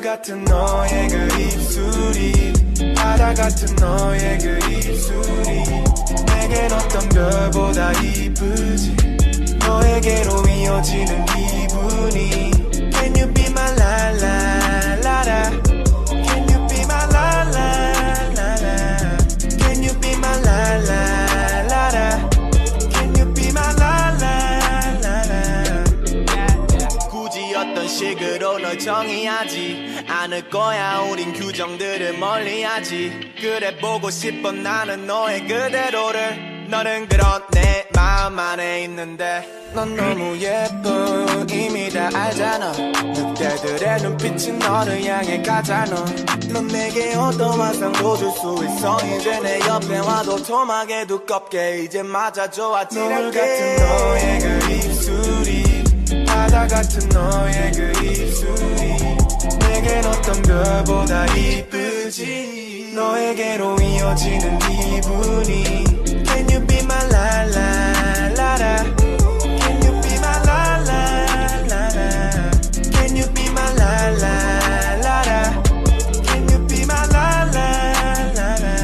같은 너의 그 입술이 바다 같은 너의 그 입술이 내겐 어떤 별보다 이쁘지 너에게로 이어지는 기분이 Can you be my la la la la Can you be my la la la la Can you be my la la la la Can you be my la la la la 굳이 어떤 식으로 널 정의하지 않을 거야 우린 규정들을 멀리하지 그래 보고 싶어 나는 너의 그대로를 너는 그런 내 마음 안에 있는데 넌 너무 예뻐 이미 다 알잖아 늑대들의 눈빛이 너를 향해 가잖아 넌 내게 어떤 환상도 줄 수 있어 이제 내 옆에 와도 토막에 두껍게 이제 맞아줘 아찔하게 노을 같은 너의 그 입술이 바다 같은 너의 그 입술이 내겐 어떤 별보다 이쁘지 너에게로 이어지는 기분이 Can you be my la la la la Can you be my la la la la Can you be my la la la la Can you be my la la la la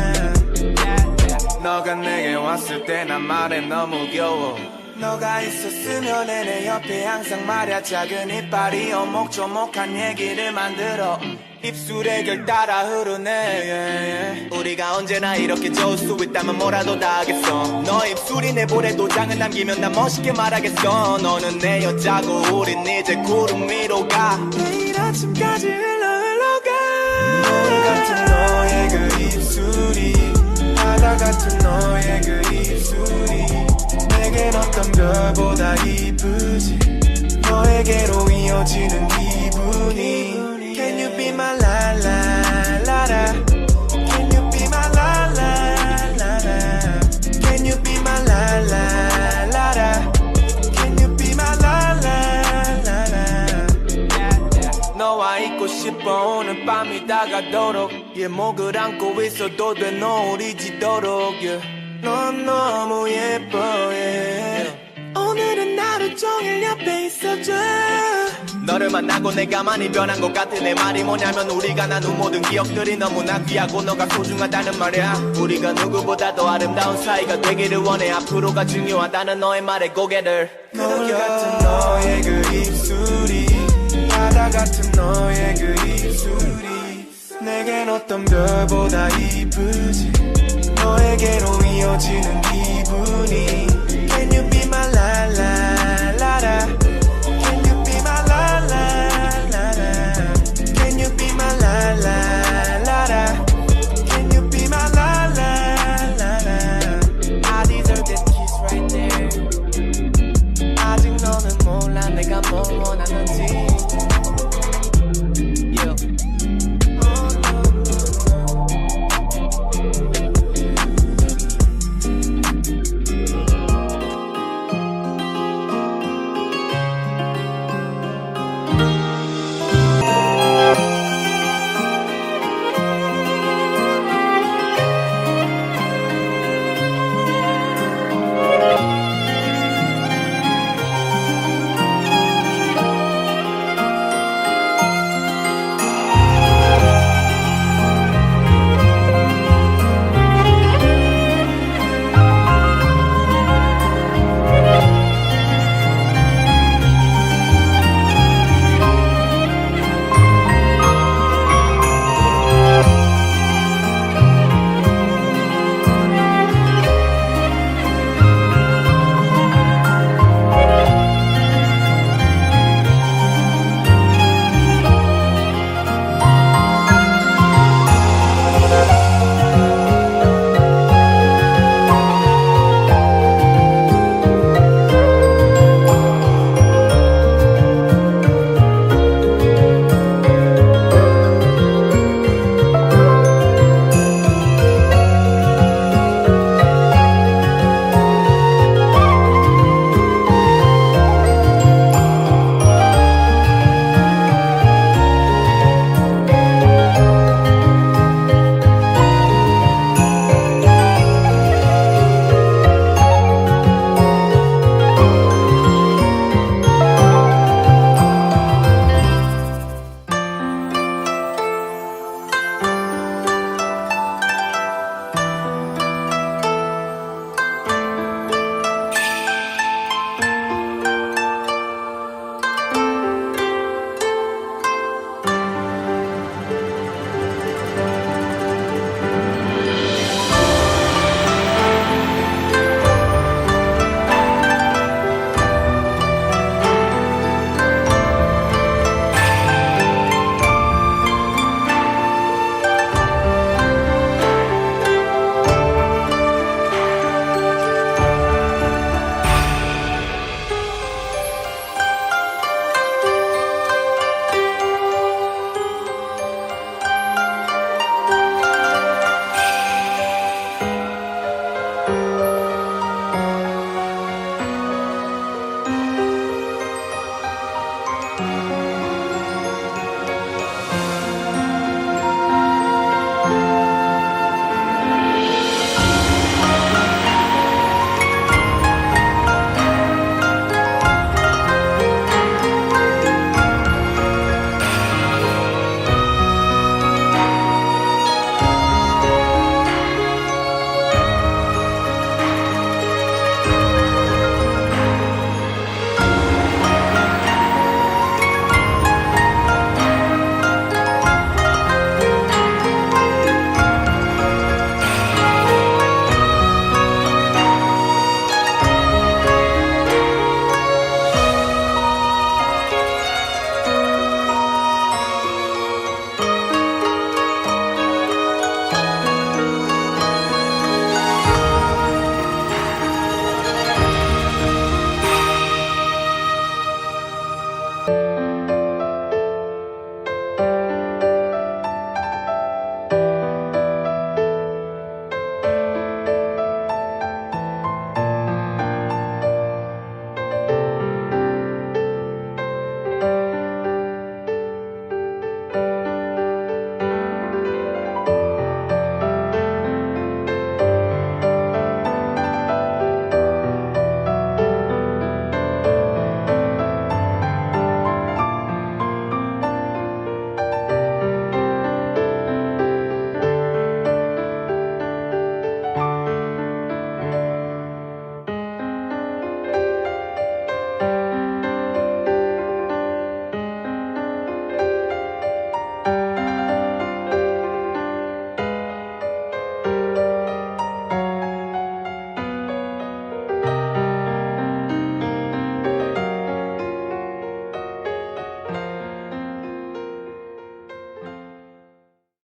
너가 내게 왔을 때 난 말해 너무 귀여워 너가 있었으면 내 옆에 항상 말야 작은 이빨이 오목조목한 얘기를 만들어 입술에 결 따라 흐르네 yeah. 우리가 언제나 이렇게 좋을 수 있다면 뭐라도 다 하겠어 너 입술이 내 볼에 도장을 남기면 난 멋있게 말하겠어 너는 내 여자고 우린 이제 구름 위로 가 내일 아침까지 흘러가 노을 같은 너의 그 입술이 바다 같은 너의 그 입술이 내겐 어떤 별보다 이쁘지 너에게로 이어지는 기분이 Can you be my la la la la Can you be my la la la la Can you be my la la la la Can you be my la la la la 너와 있고 싶어 오늘 밤이 다가도록 목을 안고 있어도 돼 노을이 지도록 yeah. 넌 너무 예뻐 yeah. 오늘은 하루 종일 옆에 있어줘 너를 만나고 내가 많이 변한 것 같아 내 말이 뭐냐면 우리가 나눈 모든 기억들이 너무나 귀하고 너가 소중하다는 말이야 우리가 누구보다 더 아름다운 사이가 되기를 원해 앞으로가 중요하다는 너의 말에 고개를 노을 같은 너의 그 입술이 바다 같은 너의 그 입술이 내겐 어떤 별보다 이쁘지 너에게로 이어지는 기분이